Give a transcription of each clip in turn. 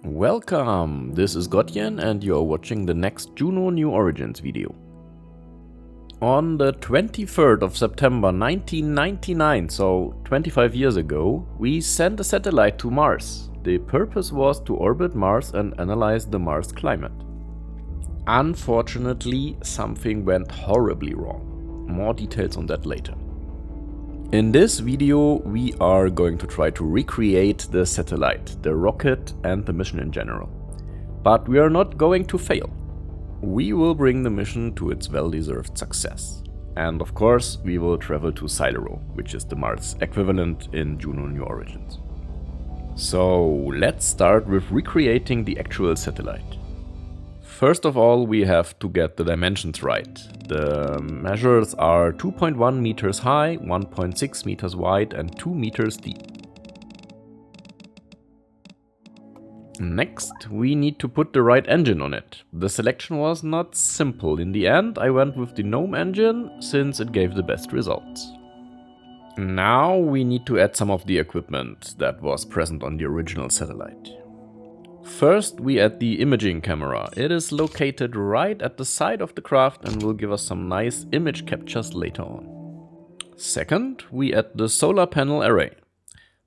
Welcome, this is Gotyen and you are watching the next Juno New Origins video. On the 23rd of September 1999, so 25 years ago, we sent a satellite to Mars. The purpose was to orbit Mars and analyze the Mars climate. Unfortunately, something went horribly wrong. More details on that later. In this video, we are going to try to recreate the satellite, the rocket and the mission in general. But we are not going to fail. We will bring the mission to its well-deserved success. And of course, we will travel to Cylero, which is the Mars equivalent in Juno New Origins. So let's start with recreating the actual satellite. First of all, we have to get the dimensions right. The measures are 2.1 meters high, 1.6 meters wide and 2 meters deep. Next, we need to put the right engine on it. The selection was not simple. In the end, I went with the GNOME engine since it gave the best results. Now we need to add some of the equipment that was present on the original satellite. First, we add the imaging camera. It is located right at the side of the craft and will give us some nice image captures later on. Second, we add the solar panel array.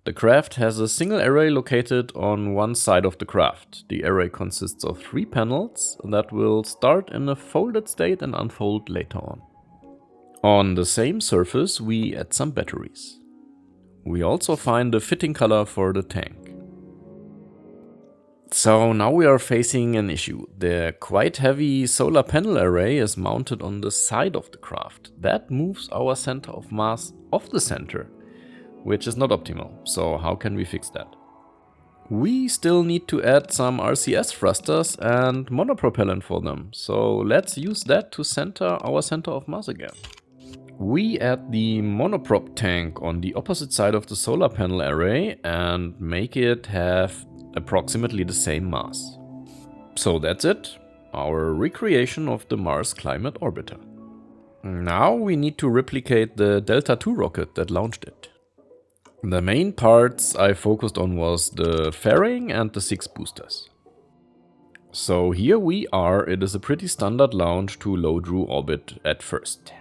The craft has a single array located on one side of the craft. The array consists of 3 panels that will start in a folded state and unfold later on. On the same surface, we add some batteries. We also find a fitting color for the tank. So now we are facing an issue. The quite heavy solar panel array is mounted on the side of the craft. That moves our center of mass off the center, which is not optimal. So how can we fix that? We still need to add some RCS thrusters and monopropellant for them. So let's use that to center our center of mass again. We add the monoprop tank on the opposite side of the solar panel array and make it have approximately the same mass. So that's it, our recreation of the Mars climate orbiter. Now we need to replicate the Delta II rocket that launched it. The main parts I focused on was the fairing and the 6 boosters. So here we are, it is a pretty standard launch to low Drew orbit at first.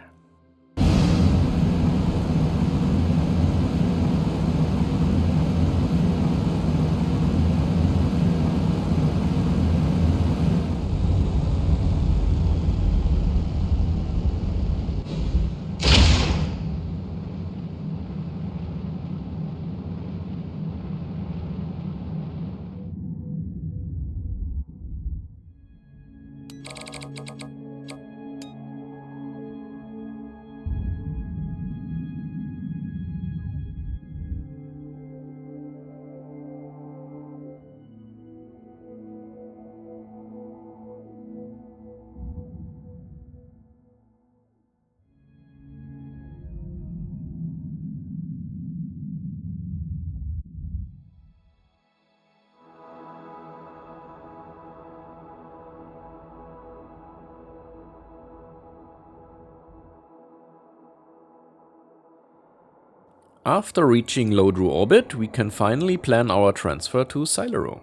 After reaching low Drew orbit, we can finally plan our transfer to Cylero,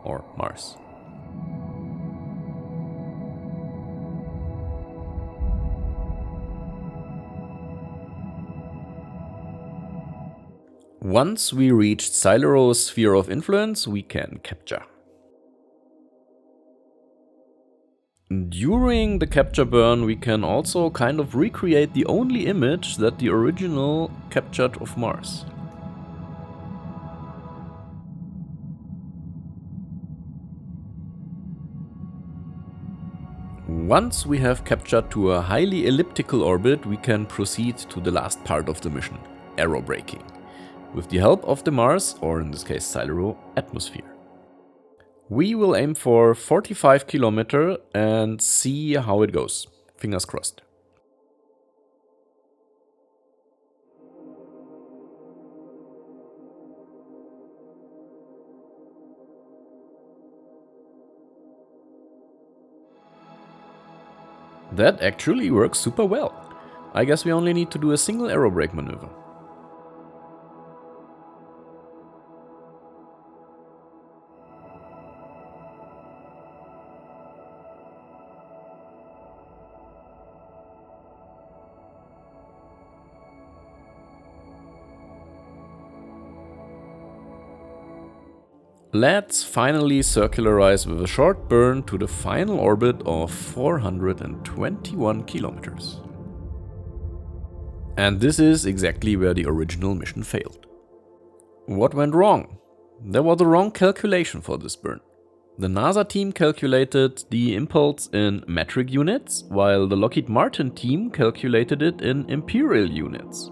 or Mars. Once we reached Cylero's sphere of influence, we can capture. During the capture burn, we can also kind of recreate the only image that the original captured of Mars. Once we have captured to a highly elliptical orbit, we can proceed to the last part of the mission, aerobraking, with the help of the Mars, or in this case Cylero, atmosphere. We will aim for 45 km and see how it goes. Fingers crossed. That actually works super well. I guess we only need to do a single aerobrake maneuver. Let's finally circularize with a short burn to the final orbit of 421 kilometers. And this is exactly where the original mission failed. What went wrong? There was a wrong calculation for this burn. The NASA team calculated the impulse in metric units, while the Lockheed Martin team calculated it in imperial units.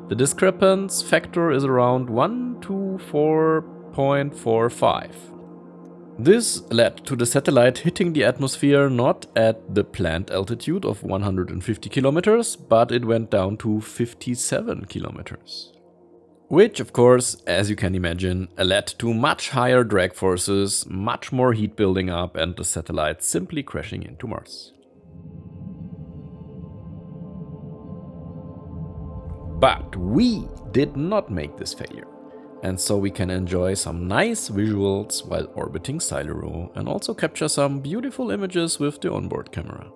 The discrepancy factor is around 1 to 4.45. This led to the satellite hitting the atmosphere not at the planned altitude of 150 kilometers, but it went down to 57 kilometers. Which, of course, as you can imagine, led to much higher drag forces, much more heat building up, and the satellite simply crashing into Mars. But we did not make this failure. And so we can enjoy some nice visuals while orbiting Cylero and also capture some beautiful images with the onboard camera.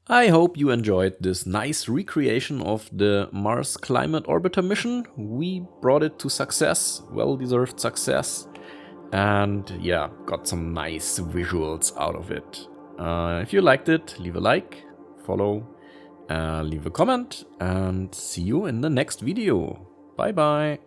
I hope you enjoyed this nice recreation of the Mars Climate Orbiter mission. We brought it to success, well-deserved success, and yeah, got some nice visuals out of it. If you liked it, leave a like, follow, leave a comment, and see you in the next video. Bye bye!